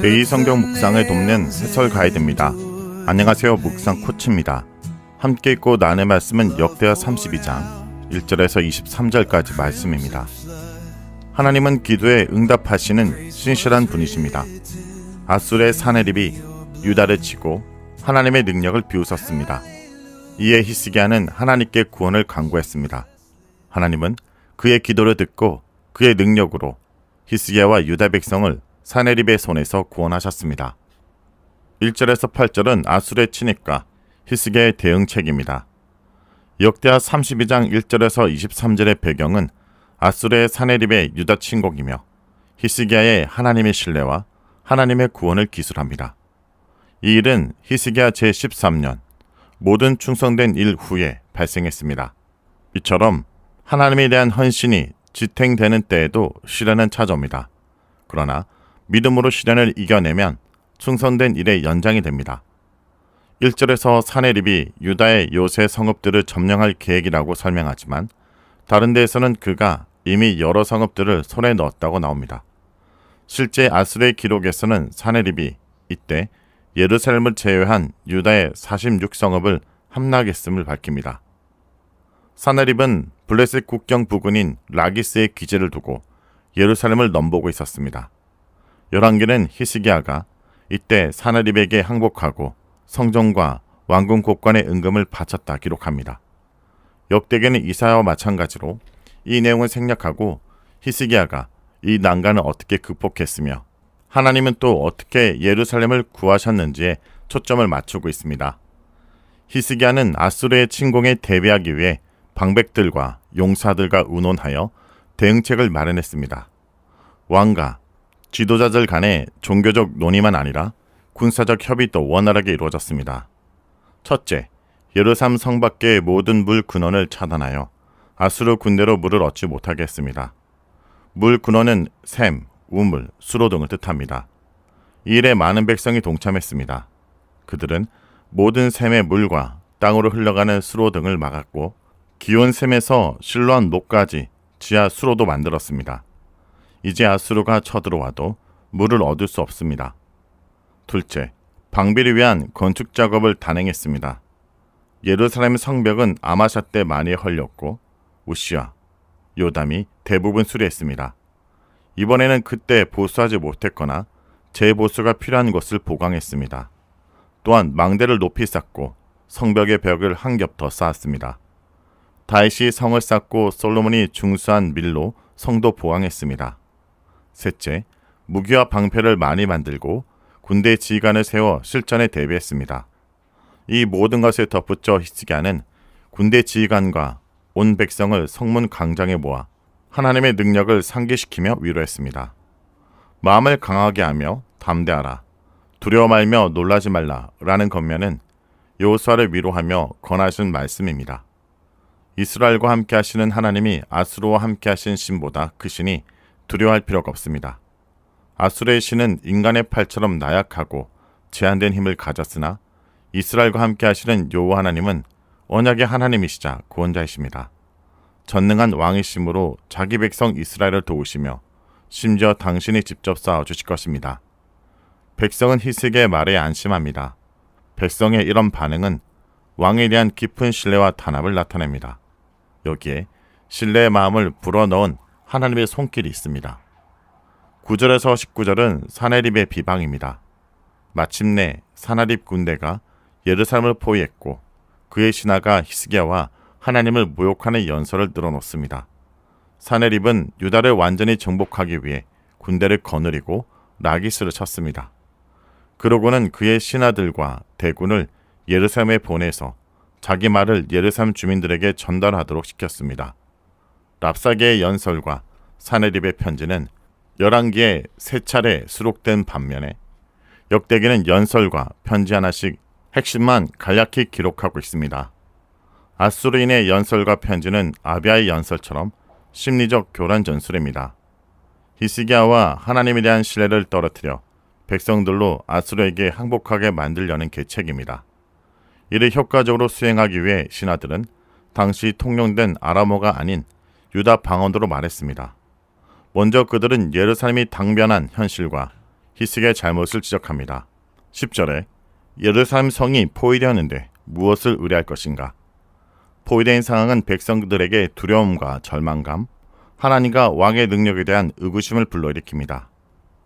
매일 성경 묵상을 돕는 해설 가이드입니다. 안녕하세요. 묵상 코치입니다. 함께 읽고 나눌 말씀은 역대하 32장 1절에서 23절까지 말씀입니다. 하나님은 기도에 응답하시는 신실한 분이십니다. 아술의 사네립이 유다를 치고 하나님의 능력을 비웃었습니다. 이에 히스기야는 하나님께 구원을 간구했습니다. 하나님은 그의 기도를 듣고 그의 능력으로 히스기야와 유다 백성을 사네립의 손에서 구원하셨습니다. 1절에서 8절은 아술의 침입과 히스기야의 대응책입니다. 역대하 32장 1절에서 23절의 배경은 아술의 사네립의 유다 침공이며 히스기야의 하나님의 신뢰와 하나님의 구원을 기술합니다. 이 일은 히스기야 제13년 모든 충성된 일 후에 발생했습니다. 이처럼 하나님에 대한 헌신이 지탱되는 때에도 시련은 찾아옵니다. 그러나 믿음으로 시련을 이겨내면 충성된 일의 연장이 됩니다. 1절에서 사네립이 유다의 요새 성읍들을 점령할 계획이라고 설명하지만 다른 데에서는 그가 이미 여러 성읍들을 손에 넣었다고 나옵니다. 실제 아술의 기록에서는 사네립이 이때 예루살렘을 제외한 유다의 46성읍을 함락했음을 밝힙니다. 사네립은 블레셋 국경 부근인 라기스의 기지를 두고 예루살렘을 넘보고 있었습니다. 열왕기는 히스기야가 이때 사네립에게 항복하고 성전과 왕궁 곳간의 은금을 바쳤다 기록합니다. 역대기는 이사야와 마찬가지로 이 내용을 생략하고 히스기야가 이 난간을 어떻게 극복했으며 하나님은 또 어떻게 예루살렘을 구하셨는지에 초점을 맞추고 있습니다. 히스기야는 아수르의 침공에 대비하기 위해 방백들과 용사들과 의논하여 대응책을 마련했습니다. 왕과 지도자들 간의 종교적 논의만 아니라 군사적 협의도 원활하게 이루어졌습니다. 첫째, 예루살렘 성 밖의 모든 물 근원을 차단하여 아수르 군대로 물을 얻지 못하게 했습니다. 물 근원은 샘, 우물, 수로 등을 뜻합니다. 이 일에 많은 백성이 동참했습니다. 그들은 모든 샘의 물과 땅으로 흘러가는 수로 등을 막았고 기온 샘에서 실로암 노까지 지하 수로도 만들었습니다. 이제 아수르가 쳐들어와도 물을 얻을 수 없습니다. 둘째, 방비를 위한 건축 작업을 단행했습니다. 예루살렘 성벽은 아마샤 때 많이 헐렸고 우시야, 요담이 대부분 수리했습니다. 이번에는 그때 보수하지 못했거나 재보수가 필요한 것을 보강했습니다. 또한 망대를 높이 쌓고 성벽의 벽을 한 겹 더 쌓았습니다. 다윗이 성을 쌓고 솔로몬이 중수한 밀로 성도 보강했습니다. 셋째, 무기와 방패를 많이 만들고 군대 지휘관을 세워 실전에 대비했습니다. 이 모든 것에 덧붙여 히스기야는 군대 지휘관과 온 백성을 성문 광장에 모아 하나님의 능력을 상기시키며 위로했습니다. 마음을 강하게 하며 담대하라, 두려워 말며 놀라지 말라 라는 권면은 여호수아를 위로하며 권하신 말씀입니다. 이스라엘과 함께 하시는 하나님이 아수르와 함께 하신 신보다 크시니 두려워할 필요가 없습니다. 아수르의 신은 인간의 팔처럼 나약하고 제한된 힘을 가졌으나 이스라엘과 함께 하시는 여호와 하나님은 언약의 하나님이시자 구원자이십니다. 전능한 왕이심으로 자기 백성 이스라엘을 도우시며 심지어 당신이 직접 싸워주실 것입니다. 백성은 히스기야의 말에 안심합니다. 백성의 이런 반응은 왕에 대한 깊은 신뢰와 단합을 나타냅니다. 여기에 신뢰의 마음을 불어넣은 하나님의 손길이 있습니다. 9절에서 19절은 사네립의 비방입니다. 마침내 사네립 군대가 예루살렘을 포위했고 그의 신하가 히스기야와 하나님을 모욕하는 연설을 늘어놓습니다. 사네립은 유다를 완전히 정복하기 위해 군대를 거느리고 라기스를 쳤습니다. 그러고는 그의 신하들과 대군을 예루살렘에 보내서 자기 말을 예루살렘 주민들에게 전달하도록 시켰습니다. 랍사게의 연설과 사네립의 편지는 열왕기에 세 차례 수록된 반면에 역대기는 연설과 편지 하나씩 핵심만 간략히 기록하고 있습니다. 아수르인의 연설과 편지는 아비야의 연설처럼 심리적 교란 전술입니다. 히스기야와 하나님에 대한 신뢰를 떨어뜨려 백성들로 아수르에게 항복하게 만들려는 계책입니다. 이를 효과적으로 수행하기 위해 신하들은 당시 통용된 아람어가 아닌 유다 방언으로 말했습니다. 먼저 그들은 예루살렘이 당면한 현실과 히스기야의 잘못을 지적합니다. 10절에 예루살렘 성이 포위되었는데 무엇을 의뢰할 것인가? 포위된 상황은 백성들에게 두려움과 절망감, 하나님과 왕의 능력에 대한 의구심을 불러일으킵니다.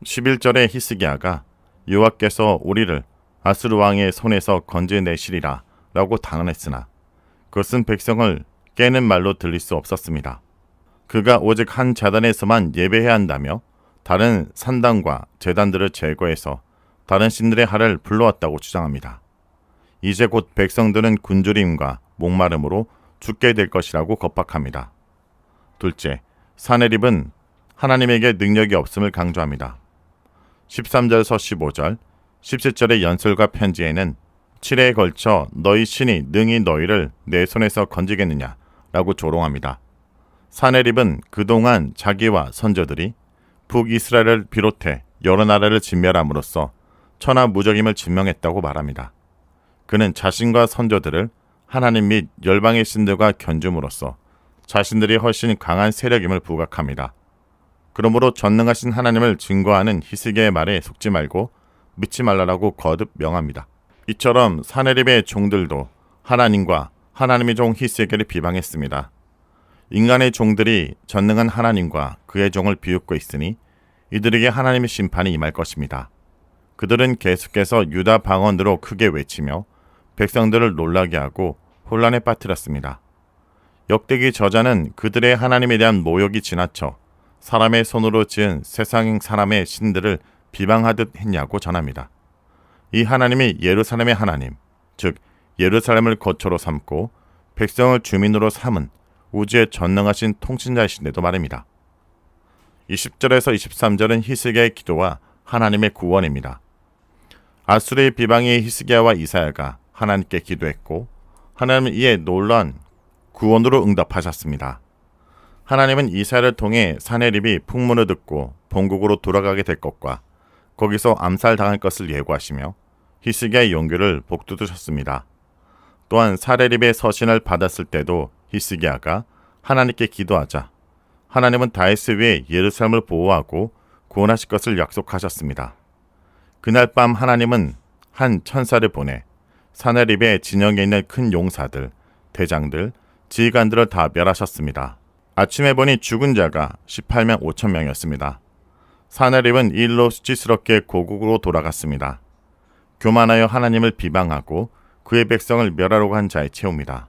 11절에 히스기야가 여호와께서 우리를 아수르 왕의 손에서 건져내시리라 라고 단언했으나 그것은 백성을 깨는 말로 들릴 수 없었습니다. 그가 오직 한 제단에서만 예배해야 한다며 다른 산당과 제단들을 제거해서 다른 신들의 할을 불러왔다고 주장합니다. 이제 곧 백성들은 굶주림과 목마름으로 죽게 될 것이라고 겁박합니다. 둘째, 사네립은 하나님에게 능력이 없음을 강조합니다. 13절에서 15절, 17절의 연설과 편지에는 7회에 걸쳐 너희 신이 능히 너희를 내 손에서 건지겠느냐 라고 조롱합니다. 사네립은 그동안 자기와 선조들이 북이스라엘을 비롯해 여러 나라를 진멸함으로써 천하무적임을 증명했다고 말합니다. 그는 자신과 선조들을 하나님 및 열방의 신들과 견줌으로써 자신들이 훨씬 강한 세력임을 부각합니다. 그러므로 전능하신 하나님을 증거하는 히스기야의 말에 속지 말고 믿지 말라라고 거듭 명합니다. 이처럼 사네립의 종들도 하나님과 하나님의 종 히스기야를 비방했습니다. 인간의 종들이 전능한 하나님과 그의 종을 비웃고 있으니 이들에게 하나님의 심판이 임할 것입니다. 그들은 계속해서 유다 방언으로 크게 외치며 백성들을 놀라게 하고 혼란에 빠뜨렸습니다. 역대기 저자는 그들의 하나님에 대한 모욕이 지나쳐 사람의 손으로 지은 세상 사람의 신들을 비방하듯 했냐고 전합니다. 이 하나님이 예루살렘의 하나님, 즉 예루살렘을 거처로 삼고 백성을 주민으로 삼은 우주의 전능하신 통치자이신데도 말입니다. 20절에서 23절은 히스기야의 기도와 하나님의 구원입니다. 아수르의 비방에 히스기야와 이사야가 하나님께 기도했고 하나님은 이에 놀라운 구원으로 응답하셨습니다. 하나님은 이사야를 통해 사네립이 풍문을 듣고 본국으로 돌아가게 될 것과 거기서 암살당할 것을 예고하시며 히스기야의 용기를 복돋으셨습니다. 또한 사네립의 서신을 받았을 때도 히스기야가 하나님께 기도하자 하나님은 다윗을 위해 예루살렘을 보호하고 구원하실 것을 약속하셨습니다. 그날 밤 하나님은 한 천사를 보내 사네립의 진영에 있는 큰 용사들, 대장들, 지휘관들을 다 멸하셨습니다. 아침에 보니 죽은 자가 18만 5천 명이었습니다. 사네립은 이 일로 수치스럽게 고국으로 돌아갔습니다. 교만하여 하나님을 비방하고 그의 백성을 멸하려고 한 자의 채웁니다.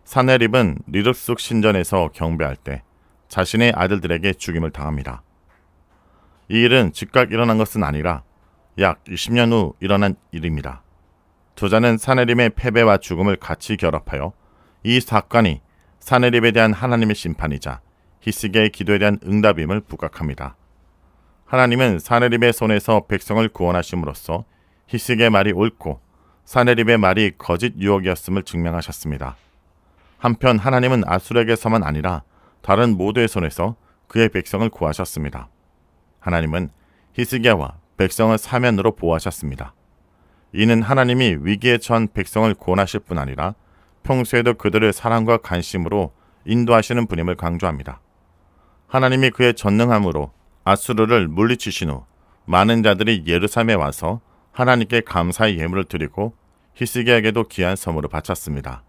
사네립은 리릅숙 신전에서 경배할 때 자신의 아들들에게 죽임을 당합니다. 이 일은 즉각 일어난 것은 아니라 약 20년 후 일어난 일입니다. 저자는 사네립의 패배와 죽음을 같이 결합하여 이 사건이 사네립에 대한 하나님의 심판이자 히스기야의 기도에 대한 응답임을 부각합니다. 하나님은 사네립의 손에서 백성을 구원하심으로써 히스기야의 말이 옳고 사네립의 말이 거짓 유혹이었음을 증명하셨습니다. 한편 하나님은 아수르에게서만 아니라 다른 모두의 손에서 그의 백성을 구하셨습니다. 하나님은 히스기야와 백성을 사면으로 보호하셨습니다. 이는 하나님이 위기에 처한 백성을 구원하실 뿐 아니라 평소에도 그들을 사랑과 관심으로 인도하시는 분임을 강조합니다. 하나님이 그의 전능함으로 아수르를 물리치신 후 많은 자들이 예루살렘에 와서 하나님께 감사의 예물을 드리고 히스기야에게도 귀한 선물을 바쳤습니다.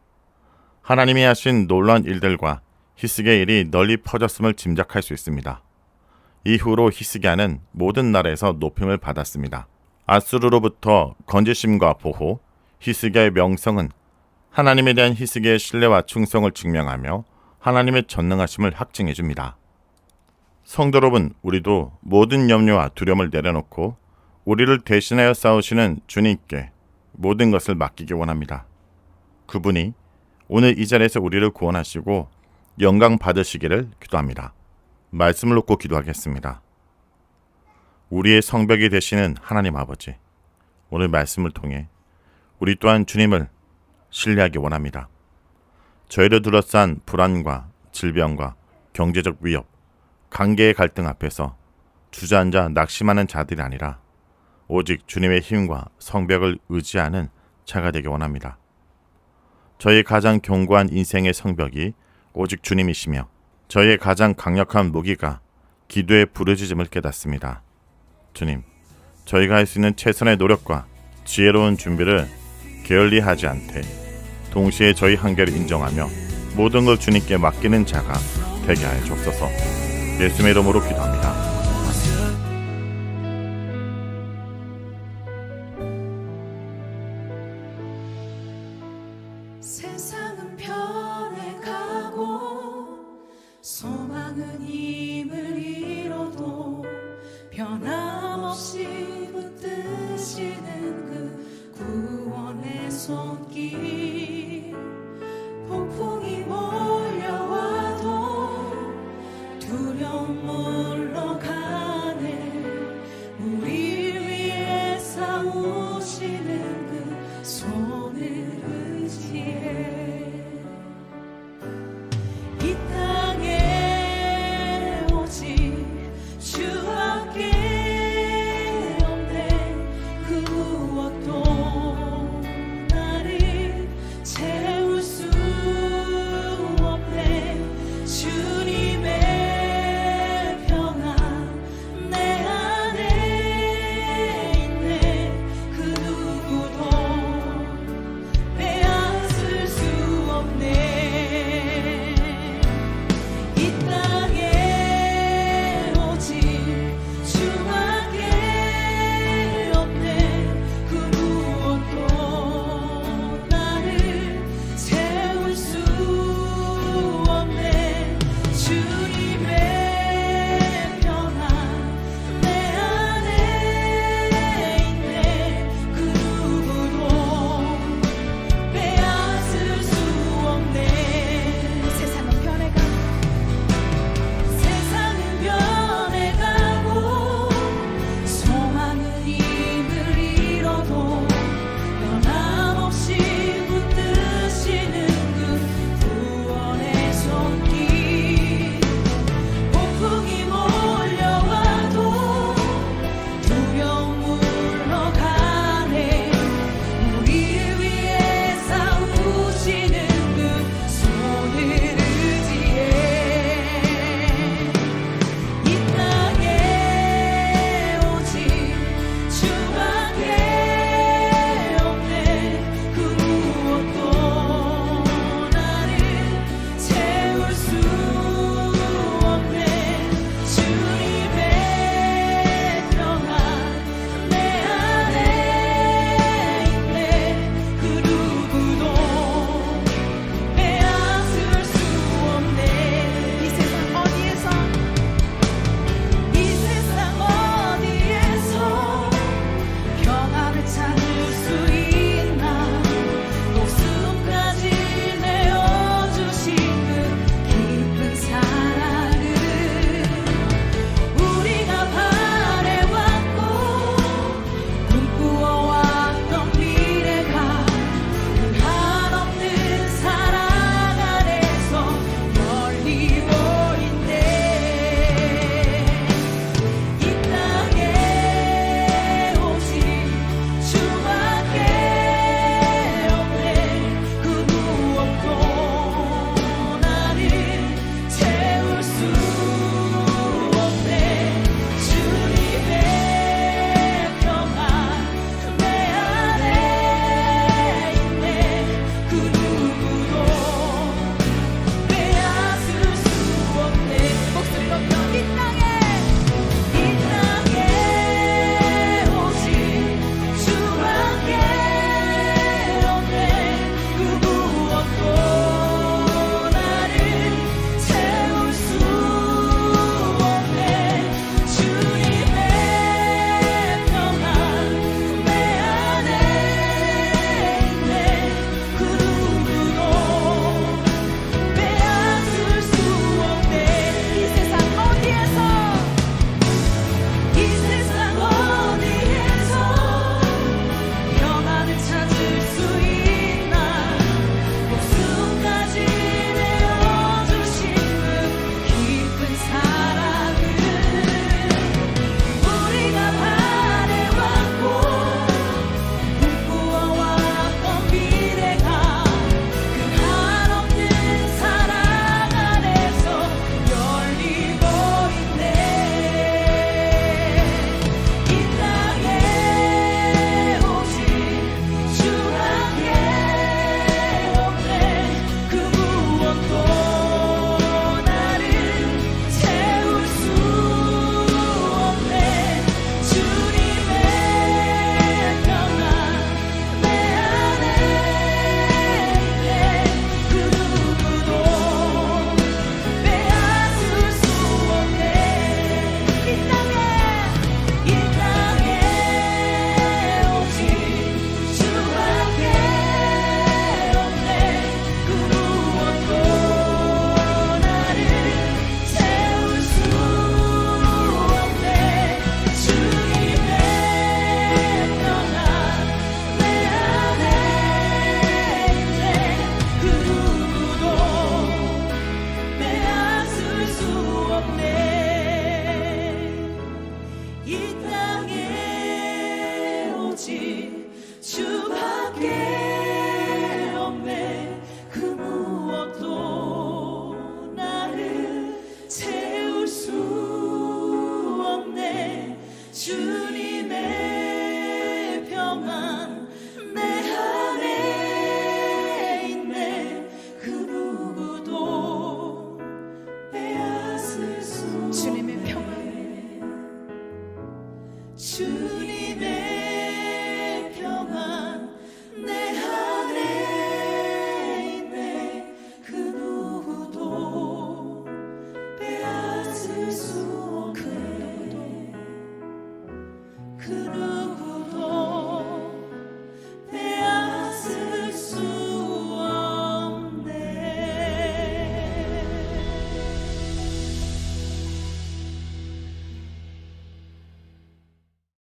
하나님이 하신 놀라운 일들과 히스기야의 일이 널리 퍼졌음을 짐작할 수 있습니다. 이후로 히스기야는 모든 나라에서 높임을 받았습니다. 아수르로부터 건지심과 보호, 히스기야의 명성은 하나님에 대한 히스기야의 신뢰와 충성을 증명하며 하나님의 전능하심을 확증해 줍니다. 성도 여러분, 우리도 모든 염려와 두려움을 내려놓고 우리를 대신하여 싸우시는 주님께 모든 것을 맡기기 원합니다. 그분이 오늘 이 자리에서 우리를 구원하시고 영광 받으시기를 기도합니다. 말씀을 놓고 기도하겠습니다. 우리의 성벽이 되시는 하나님 아버지, 오늘 말씀을 통해 우리 또한 주님을 신뢰하기 원합니다. 저희를 둘러싼 불안과 질병과 경제적 위협, 관계의 갈등 앞에서 주저앉아 낙심하는 자들이 아니라 오직 주님의 힘과 성벽을 의지하는 자가 되기 원합니다. 저희의 가장 견고한 인생의 성벽이 오직 주님이시며 저희의 가장 강력한 무기가 기도의 부르짖음을 깨닫습니다. 주님, 저희가 할 수 있는 최선의 노력과 지혜로운 준비를 게을리하지 않되 동시에 저희 한계를 인정하며 모든 걸 주님께 맡기는 자가 되게 하여 주옵소서. 예수님의 이름으로 기도합니다. 세상은 변해가고 소망은 힘을 잃어도 변함없이 붙드시는 그 구원의 손길. 폭풍이 몰려와도 두려움 물러가